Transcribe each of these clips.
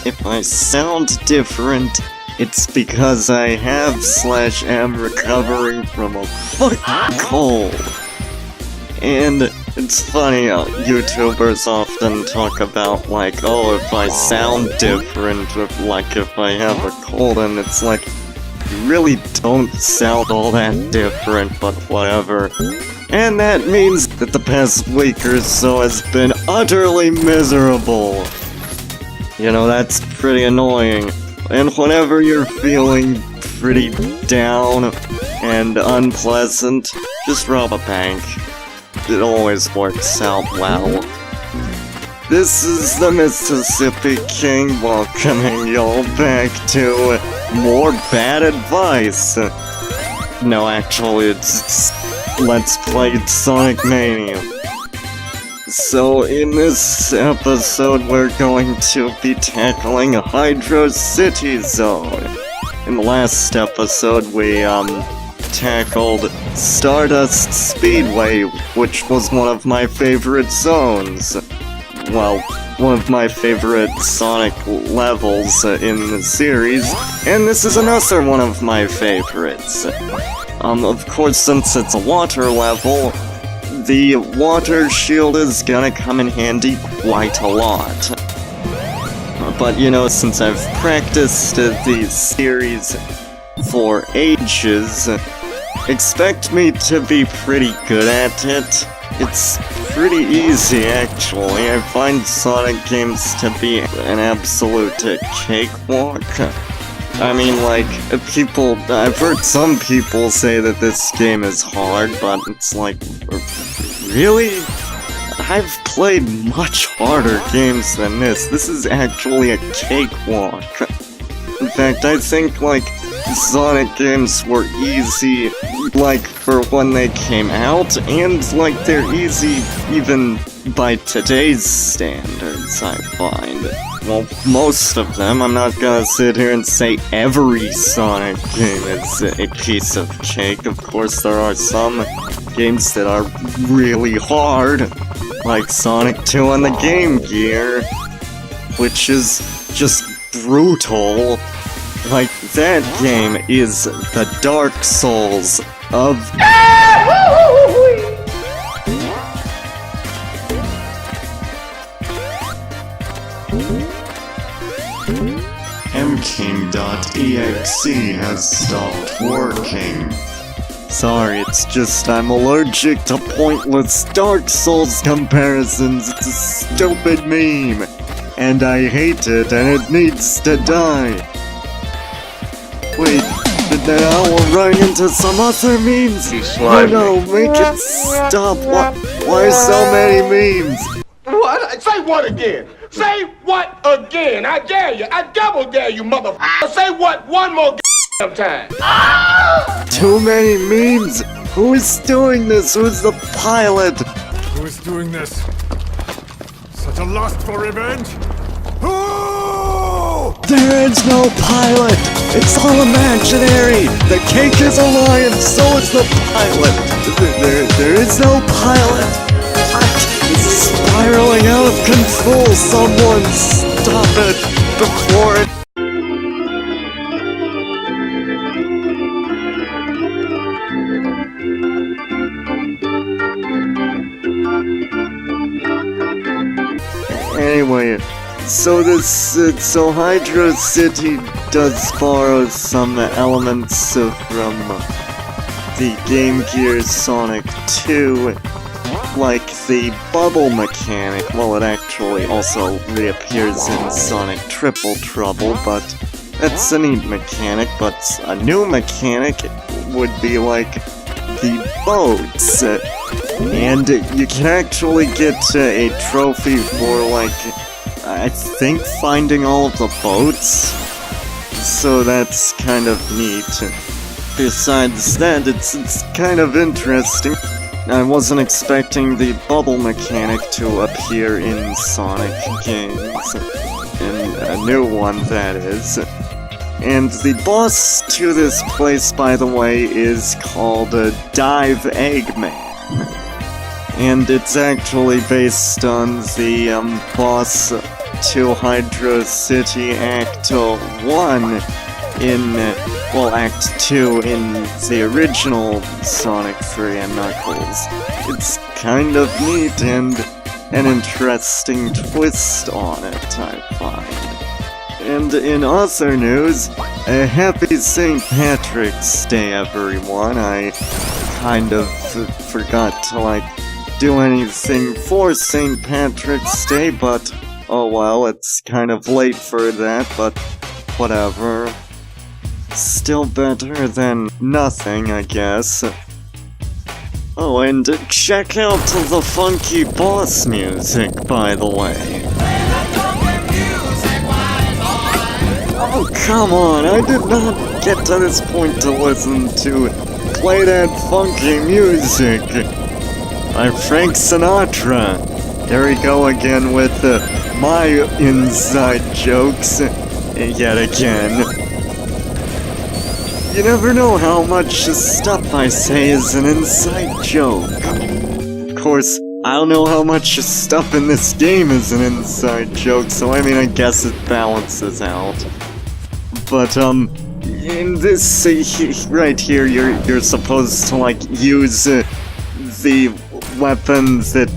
if I sound different, it's because I have/am recovering from a fucking cold. And it's funny how YouTubers often talk about, like, oh, if I sound different, like if I have a cold, and it's like, you really don't sound all that different, but whatever. And that means that the past week or so has been utterly miserable. You know, that's pretty annoying. And whenever you're feeling pretty down and unpleasant, just rob a bank. It always works out well. This is the Mississippi King welcoming y'all back to more bad advice. No, actually, it's Let's Play Sonic Mania. So, in this episode, we're going to be tackling Hydrocity Zone. In the last episode, we, tackled Stardust Speedway, which was one of my favorite zones. Well, one of my favorite Sonic levels in the series, and this is another one of my favorites. Of course, since it's a water level, the water shield is gonna come in handy quite a lot. But you know, since I've practiced the series for ages, expect me to be pretty good at it. It's pretty easy, actually. I find Sonic games to be an absolute cakewalk. I mean, like, I've heard some people say that this game is hard, but it's like, really? I've played much harder games than this. This is actually a cakewalk. In fact, I think, like, Sonic games were easy, like, for when they came out, and, like, they're easy even by today's standards, I find. Well, most of them. I'm not gonna sit here and say every Sonic game is a piece of cake. Of course, there are some games that are really hard, like Sonic 2 on the Game Gear, which is just brutal. Like, that game is the Dark Souls of... mking.exe has stopped working. Sorry, it's just I'm allergic to pointless Dark Souls comparisons. It's a stupid meme. And I hate it, and it needs to die. Wait, but now we're running into some other memes. Oh no, make it stop. Why so many memes? What? Say what again? Say what again? I dare you. I double dare you, motherfucker. Say what one more time. Too many memes. Who is doing this? Who's the pilot? Who is doing this? Such a lust for revenge? Who? There is no pilot. It's all imaginary. The cake is a lie, and so is the pilot. There is no pilot. It's spiraling out of control. Someone stop it before it. Anyway, so Hydrocity does borrow some elements from the Game Gear Sonic 2, like the bubble mechanic. Well, it actually also reappears in Sonic Triple Trouble, but that's a neat mechanic. But a new mechanic would be like the boats. And you can actually get a trophy for, like, I think finding all of the boats. So that's kind of neat. Besides that, it's kind of interesting. I wasn't expecting the bubble mechanic to appear in Sonic games. In a new one, that is. And the boss to this place, by the way, is called Dive Eggman. And it's actually based on the boss to Hydrocity Act 1 in, Act 2 in the original Sonic 3 and Knuckles. It's kind of neat and an interesting twist on it, I find. And in other news, a happy St. Patrick's Day, everyone. I kind of forgot to, do anything for St. Patrick's Day, but oh well, it's kind of late for that, but whatever. Still better than nothing, I guess. Oh, and check out the funky boss music, by the way. Oh, come on, I did not get to this point to listen to Play That Funky Music by Frank Sinatra. There we go again with my inside jokes, yet again. You never know how much stuff I say is an inside joke. Of course, I don't know how much stuff in this game is an inside joke, so I mean, I guess it balances out. But, in this, right here, you're supposed to, use, the weapons that,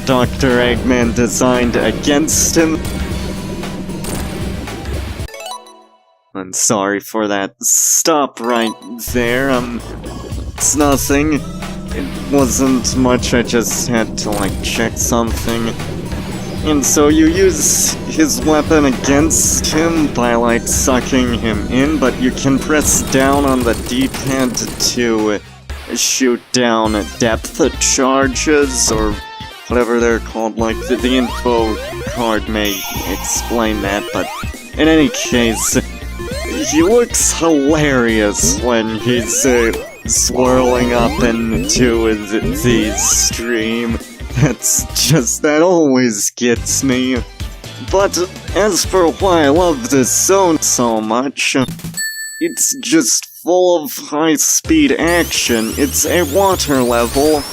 Dr. Eggman designed against him. I'm sorry for that. Stop right there, it's nothing. It wasn't much, I just had to, check something. And so you use his weapon against him by, sucking him in, but you can press down on the D-pad to shoot down depth charges, or whatever they're called. The info card may explain that, but in any case, he looks hilarious when he's swirling up into the stream. That always gets me. But as for why I love this zone so much, it's just full of high-speed action. It's a water level,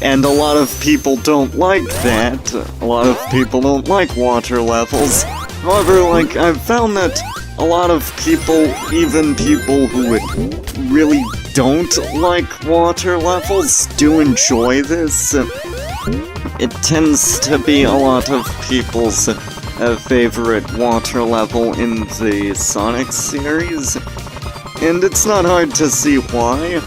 and a lot of people don't like that. A lot of people don't like water levels. However, I've found that a lot of people, even people who really don't like water levels, do enjoy this. It tends to be a lot of people's favorite water level in the Sonic series, and it's not hard to see why.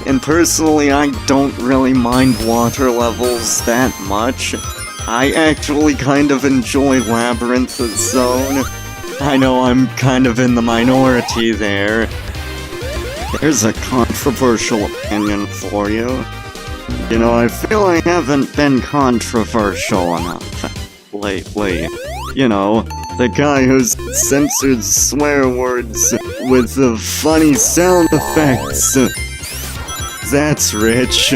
And personally, I don't really mind water levels that much. I actually kind of enjoy Labyrinth Zone. I know I'm kind of in the minority there. There's a controversial opinion for you. You know, I feel I haven't been controversial enough lately. You know, the guy who's censored swear words with the funny sound effects. That's rich.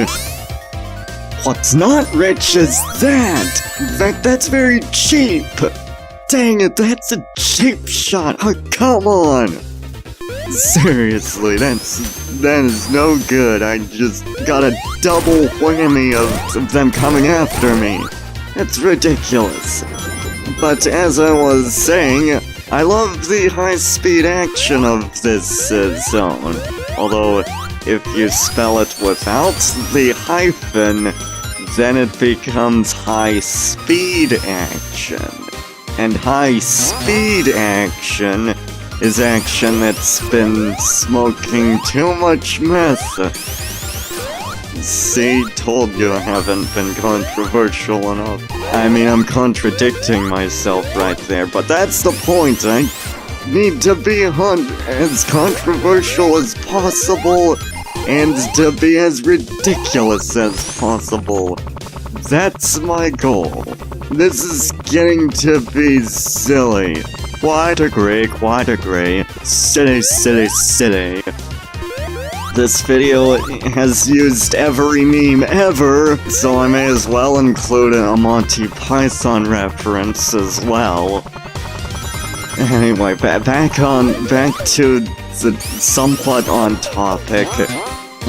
What's not rich is that! In fact, that's very cheap! Dang it, that's a cheap shot! Oh, come on! Seriously, that is no good. I just got a double whammy of them coming after me. That's ridiculous. But as I was saying, I love the high-speed action of this zone. Although, if you spell it without the hyphen, then it becomes high-speed action. And high-speed action is action that's been smoking too much meth. See, told you I haven't been controversial enough. I mean, I'm contradicting myself right there, but that's the point. I need to be as controversial as possible, and to be as ridiculous as possible. That's my goal. This is getting to be silly. Quite agree. Silly. This video has used every meme ever, so I may as well include a Monty Python reference as well. Anyway, back to the somewhat on topic.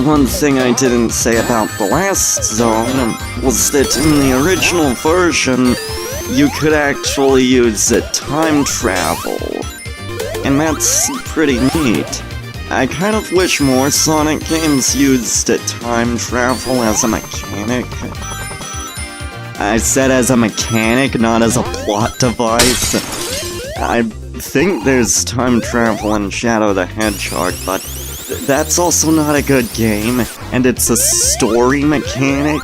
One thing I didn't say about the last zone was that in the original version, you could actually use time travel. And that's pretty neat. I kind of wish more Sonic games used time travel as a mechanic. I said as a mechanic, not as a plot device. I think there's time travel in Shadow the Hedgehog, but that's also not a good game, and it's a story mechanic,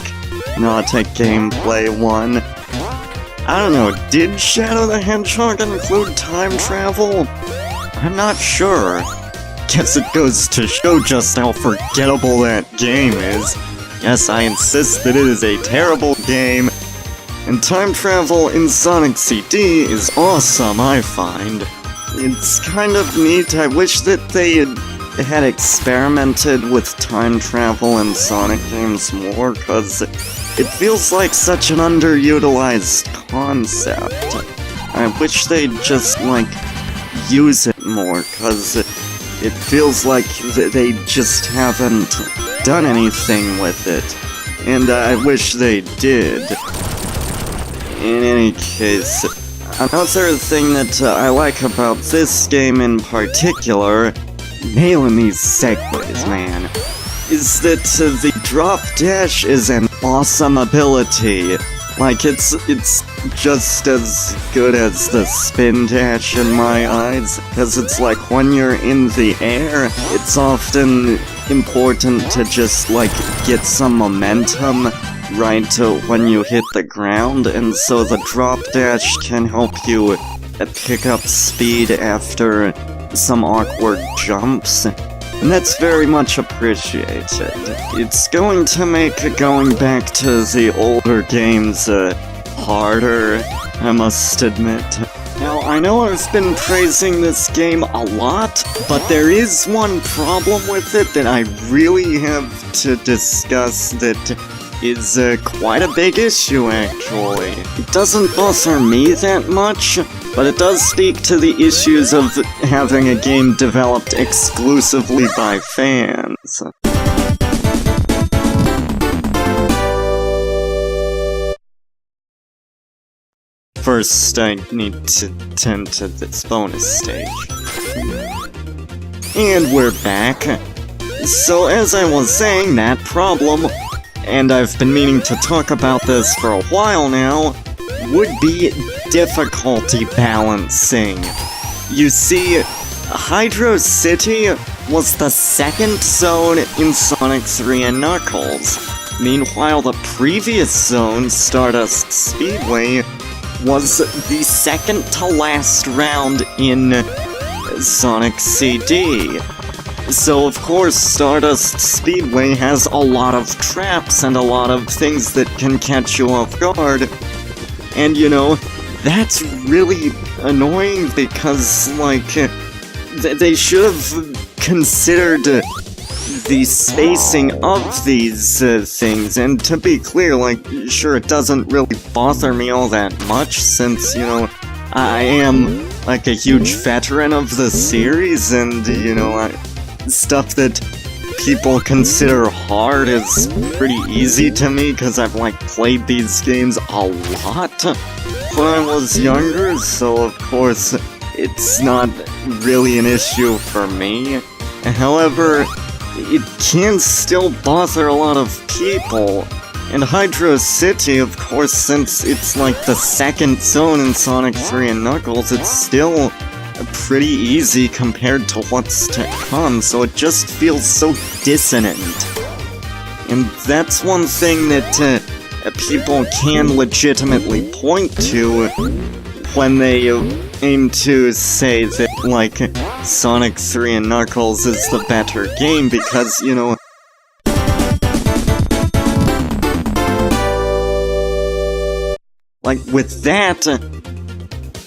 not a gameplay one. I don't know, did Shadow the Hedgehog include time travel? I'm not sure. Guess it goes to show just how forgettable that game is. Yes, I insist that it is a terrible game. And time travel in Sonic CD is awesome, I find. It's kind of neat. I wish that they had experimented with time travel in Sonic games more, cause it feels like such an underutilized concept. I wish they'd just, like, use it more, cause it feels like they just haven't done anything with it, and I wish they did. In any case, another thing that I like about this game in particular, nailing these segues, man, is that the drop dash is an awesome ability. Like, it's just as good as the spin dash in my eyes, because it's like when you're in the air, it's often important to just, like, get some momentum right when you hit the ground, and so the drop dash can help you pick up speed after some awkward jumps. And that's very much appreciated. It's going to make going back to the older games harder, I must admit. Now, I know I've been praising this game a lot, but there is one problem with it that I really have to discuss that is quite a big issue, actually. It doesn't bother me that much, but it does speak to the issues of having a game developed exclusively by fans. First, I need to tend to this bonus stage. And we're back. So as I was saying, that problem, and I've been meaning to talk about this for a while now, would be difficulty balancing. You see, Hydrocity was the second zone in Sonic 3 and Knuckles. Meanwhile, the previous zone, Stardust Speedway, was the second to last round in Sonic CD. So of course, Stardust Speedway has a lot of traps and a lot of things that can catch you off guard. And you know, that's really annoying because, like, they should have considered the spacing of these things. And to be clear, like, sure, it doesn't really bother me all that much since, you know, I am, like, a huge veteran of the series, and, you know, stuff that people consider hard is pretty easy to me, because I've, like, played these games a lot when I was younger, so of course, it's not really an issue for me. However, it can still bother a lot of people. And Hydrocity, of course, since it's like the second zone in Sonic 3 and Knuckles, it's still pretty easy compared to what's to come, so it just feels so dissonant. And that's one thing that people can legitimately point to when they aim to say that, like, Sonic 3 and Knuckles is the better game, because, you know, like, with that,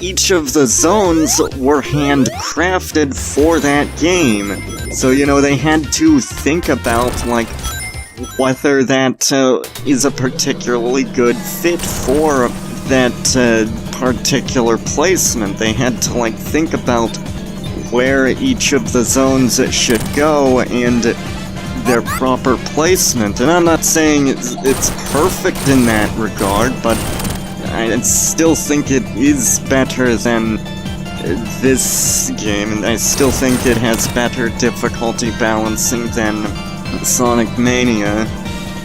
each of the zones were handcrafted for that game. So, you know, they had to think about, like, whether that is a particularly good fit for that particular placement. They had to, like, think about where each of the zones should go and their proper placement. And I'm not saying it's perfect in that regard, but I still think it is better than this game, and I still think it has better difficulty balancing than Sonic Mania.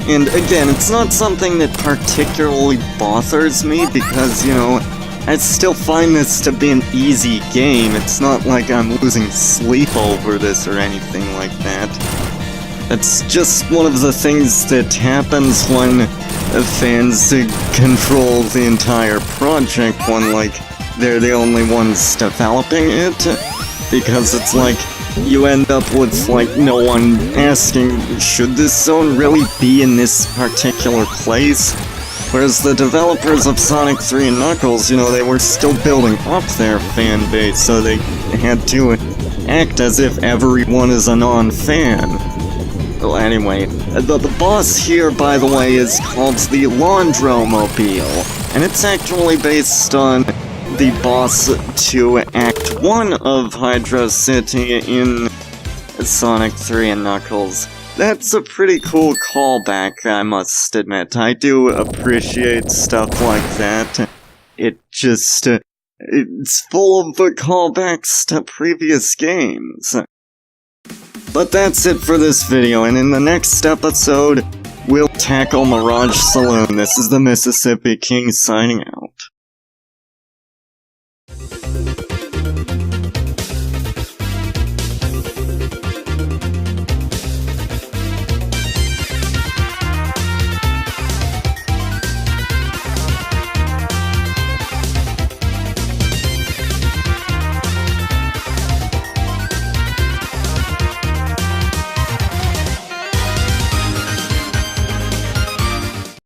And again, it's not something that particularly bothers me because, you know, I still find this to be an easy game. It's not like I'm losing sleep over this or anything like that. That's just one of the things that happens when fans control the entire project when, like, they're the only ones developing it. Because it's like, you end up with, like, no one asking, should this zone really be in this particular place? Whereas the developers of Sonic 3 and Knuckles, you know, they were still building up their fan base, so they had to act as if everyone is a non-fan. Well, anyway, the boss here, by the way, is called the Laundro-Mobile, and it's actually based on the boss to Act 1 of Hydrocity in Sonic 3 and Knuckles. That's a pretty cool callback, I must admit. I do appreciate stuff like that. It just, it's full of callbacks to previous games. But that's it for this video, and in the next episode, we'll tackle Mirage Saloon. This is the Mississippi King signing out.